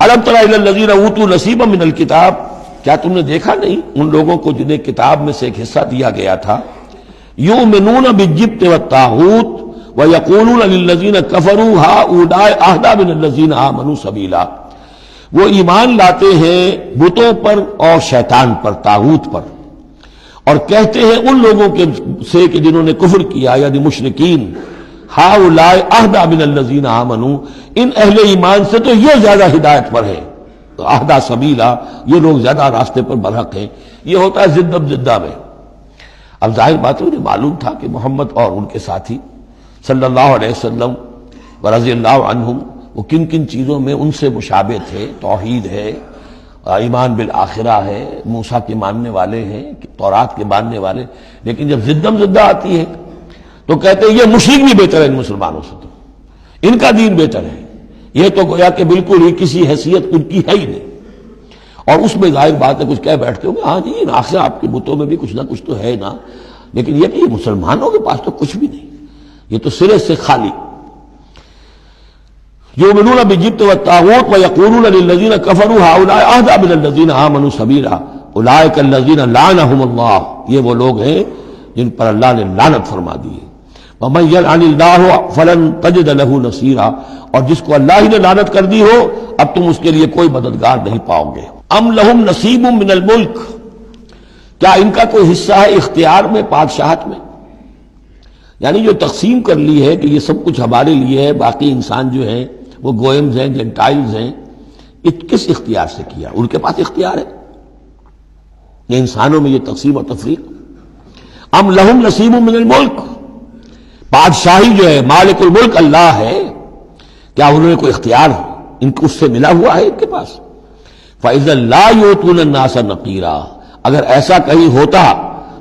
الم تر الی الذین اوتوا نصیبا من الکتاب، کیا تم نے دیکھا نہیں ان لوگوں کو جنہیں کتاب میں سے ایک حصہ دیا گیا تھا، یؤمنون بالجبت والطاغوت ویقولون للذین کفروا ہؤلاء اہدی من الذین آمنوا سبیلا، وہ ایمان لاتے ہیں بتوں پر اور شیطان پر، طاغوت پر، اور کہتے ہیں ان لوگوں کے سے کہ جنہوں نے کفر کیا یعنی مشرکین، ہؤلاء اہدی من الذین آمنوا، ان اہل ایمان سے تو یہ زیادہ ہدایت پر ہے، اہدی سبیلا، یہ لوگ زیادہ راستے پر برحق ہیں۔ یہ ہوتا ہے زدہ زدہ میں۔ اب ظاہر بات ہے انہیں معلوم تھا کہ محمد اور ان کے ساتھی صلی اللہ علیہ وسلم ورضی اللہ عنہم وہ کن کن چیزوں میں ان سے مشابہ تھے، توحید ہے، ایمان بالآخرہ ہے، موسیٰ کے ماننے والے ہیں، تورات کے ماننے والے، لیکن جب زدم زدہ آتی ہے تو کہتے ہیں یہ مشرک بھی بہتر ہے ان مسلمانوں سے، تو ان کا دین بہتر ہے، یہ تو گویا کہ بالکل ہی کسی حیثیت ان کی ہے ہی نہیں۔ اور اس میں ظاہر بات ہے کچھ کہہ بیٹھتے ہوں گے ہاں جی آخر آپ کے بتوں میں بھی کچھ نہ کچھ تو ہے نا، لیکن یہ کہ یہ مسلمانوں کے پاس تو کچھ بھی نہیں، یہ تو سرے سے خالی۔ یؤمنون بالجبت والطاغوت ویقولون للذین کفروا ہؤلاء اہدی من الذین آمنوا سبیلا اولئک الذین لعنهم اللہ، یہ وہ لوگ ہیں جن پر اللہ نے لعنت فرما دی ہے۔ ومن یلعن اللہ فلن تجد له نصیرا، اور جس کو اللہ ہی نے لعنت کر دی ہو اب تم اس کے لیے کوئی مددگار نہیں پاؤ گے۔ ام لہم نصیب من الملک، کیا ان کا کوئی حصہ ہے اختیار میں، بادشاہت میں؟ یعنی جو تقسیم کر لی ہے کہ یہ سب کچھ ہمارے لیے ہے، باقی انسان جو ہیں وہ گوئمز ہیں، جنٹائلز ہیں، کس اختیار سے کیا؟ ان کے پاس اختیار ہے یہ انسانوں میں یہ تقسیم اور تفریق۔ ام لہم نصیب من الملک، بادشاہی جو ہے مالک الملک اللہ ہے، کیا انہوں نے کوئی اختیار ان کو اس سے ملا ہوا ہے ان کے پاس؟ فَإِذَا لَا يُؤْتُونَ النَّاسَ نَقِيرًا، اگر ایسا کہیں ہوتا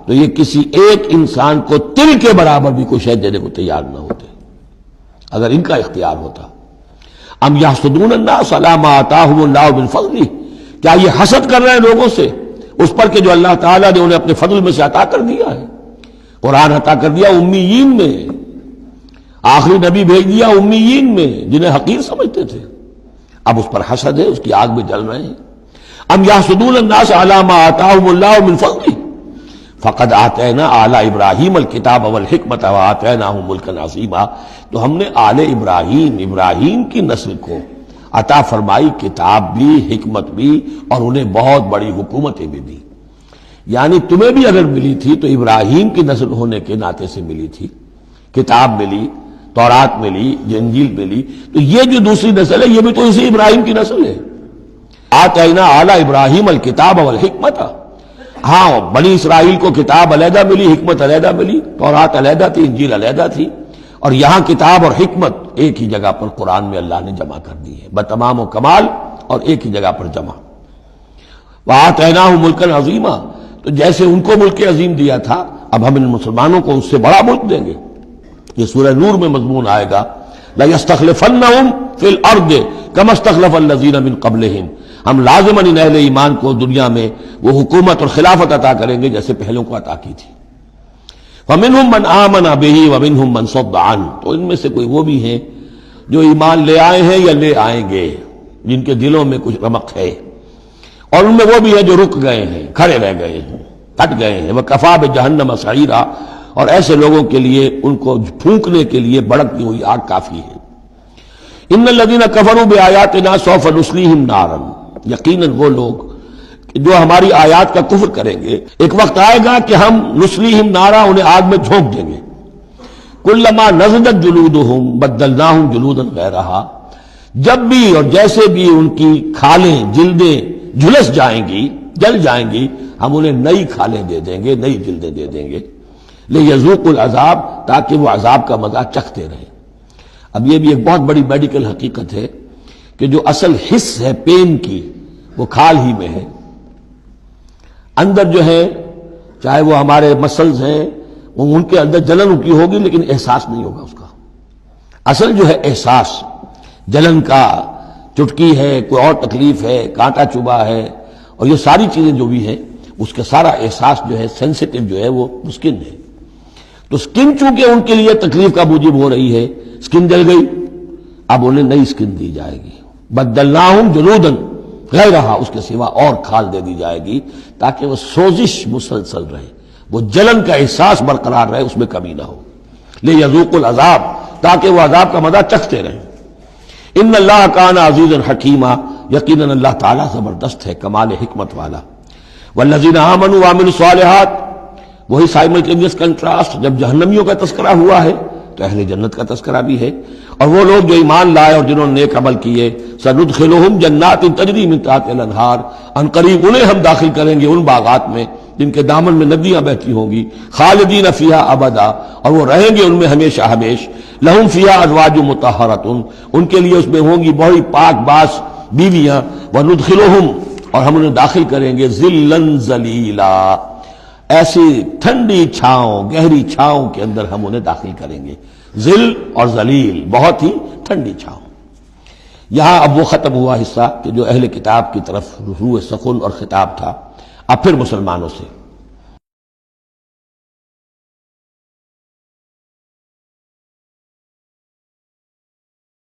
تو یہ کسی ایک انسان کو تل کے برابر بھی کوئی شے دینے کو تیار نہ ہوتے اگر ان کا اختیار ہوتا۔ ام یحسدون الناس علی ما آتاہم اللہ من فضلہ، کیا یہ حسد کر رہے ہیں لوگوں سے اس پر کہ جو اللہ تعالیٰ نے انہیں اپنے فضل میں سے عطا کر دیا ہے؟ قرآن عطا کر دیا امیین میں، آخری نبی بھیج دیا امیین میں جنہیں حقیر سمجھتے تھے، اب اس پر حسد ہے، اس کی آگ میں جل رہے ہیں۔ ام یحسدون الناس علی ما آتاہم اللہ من فضلہ فقد آتینا آل ابراہیم الکتاب والحکمت وآتیناہم ملکا عظیما، تو ہم نے آل ابراہیم کی نسل کو عطا فرمائی کتاب بھی، حکمت بھی، اور انہیں بہت بڑی حکومتیں بھی دی۔ یعنی تمہیں بھی اگر ملی تھی تو ابراہیم کی نسل ہونے کے ناطے سے ملی تھی، کتاب ملی، تورات ملی، انجیل ملی، تو یہ جو دوسری نسل ہے یہ بھی تو اسی ابراہیم کی نسل ہے۔ آتینا آل ابراہیم الکتاب والحکمت، ہاں بنی اسرائیل کو کتاب علیحدہ ملی، حکمت علیحدہ ملی، تورات علیحدہ تھی، انجیل علیحدہ تھی، اور یہاں کتاب اور حکمت ایک ہی جگہ پر قرآن میں اللہ نے جمع کر دی ہے بتمام و کمال، اور ایک ہی جگہ پر جمع۔ وآتیناہ ملکا عظیما، تو جیسے ان کو ملک عظیم دیا تھا اب ہم ان مسلمانوں کو اس سے بڑا ملک دیں گے۔ یہ سورہ نور میں مضمون آئے گا لَيَسْتَخْلِفَنَّهُمْ فِي الْأَرْضِ كَمَا اسْتَخْلَفَ الَّذِينَ مِن قَبْلِهِمْ، ہم لازماً ان اہل ایمان کو دنیا میں وہ حکومت اور خلافت عطا کریں گے جیسے پہلوں کو عطا کی تھی۔ فَمِنْهُمْ مَنْ آمَنَ بِهِ وَمِنْهُمْ مَنْ صَدَّ عَنْهُ، تو ان میں سے کوئی وہ بھی ہیں جو ایمان لے آئے ہیں یا لے آئیں گے، جن کے دلوں میں کچھ رمق ہے، اور ان میں وہ بھی ہیں جو رک گئے ہیں، کھڑے رہ گئے ہیں، ہٹ گئے ہیں۔ وَكَفَىٰ بِجَهَنَّمَ سَعِيرًا، اور ایسے لوگوں کے لیے ان کو پھونکنے کے لیے بڑکتی ہوئی آگ کافی ہے۔ ان الذین کفروا بآیاتنا سوف نصلیہم نارا، یقیناً وہ لوگ جو ہماری آیات کا کفر کریں گے ایک وقت آئے گا کہ ہم نصلیہم نارا، انہیں آگ میں جھونک دیں گے۔ کلما نضجت جلودہم بدلناہم جلودا غیرہا، جب بھی اور جیسے بھی ان کی کھالیں جلدیں جھلس جائیں گی، جل جائیں گی، ہم انہیں نئی کھالیں دے دیں گے، نئی جلدیں دے دیں گے، لیذوقوا العذاب، تاکہ وہ عذاب کا مزہ چکھتے رہیں۔ اب یہ بھی ایک بہت بڑی میڈیکل حقیقت ہے کہ جو اصل حس ہے پین کی وہ کھال ہی میں ہے، اندر جو ہے چاہے وہ ہمارے مسلز ہیں ان کے اندر جلن کی ہوگی لیکن احساس نہیں ہوگا اس کا۔ اصل جو ہے احساس جلن کا، چٹکی ہے، کوئی اور تکلیف ہے، کانٹا چبھا ہے، اور یہ ساری چیزیں جو بھی ہیں اس کا سارا احساس جو ہے سینسیٹیو جو ہے وہ سکن ہے۔ تو سکن چونکہ ان کے لیے تکلیف کا موجب ہو رہی ہے، سکن جل گئی، اب انہیں نئی سکن دی جائے گی، بدلناہم جلودا غیرہا، اس کے سوا اور کھال دے دی جائے گی تاکہ وہ سوزش مسلسل رہے، وہ جلن کا احساس برقرار رہے، اس میں کمی نہ ہو، لیذوقوا العذاب، تاکہ وہ عذاب کا مزہ چکھتے رہیں۔ ان اللہ کان عزیزا حکیما، یقیناً اللہ تعالیٰ زبردست ہے، کمال حکمت والا۔ والذین آمنوا وعملوا الصالحات، وہی سائملٹینیس کنٹراسٹ، جب جہنمیوں کا تذکرہ ہوا ہے تو اہل جنت کا تذکرہ بھی ہے، اور وہ لوگ جو ایمان لائے اور جنہوں نے نیک عمل کیے، سندخلہم جنات تجری من تحتہا الانہار، ان قریب انہیں ہم داخل کریں گے ان باغات میں جن کے دامن میں ندیاں بہتی ہوں گی، خالدین فیہا ابدا، اور وہ رہیں گے ان میں ہمیشہ ہمیش، لہم فیہا ازواج مطہرۃ، ان کے لیے اس میں ہوں گی بڑی پاک باز بیویاں، وندخلہم، اور ہم انہیں داخل کریں گے ظلا ظلیلا، ایسی ٹھنڈی چھاؤں، گہری چھاؤں کے اندر ہم انہیں داخل کریں گے، ظل اور ذلیل، بہت ہی ٹھنڈی چھاؤں۔ یہاں اب وہ ختم ہوا حصہ کہ جو اہل کتاب کی طرف روح سخن اور خطاب تھا، اب پھر مسلمانوں سے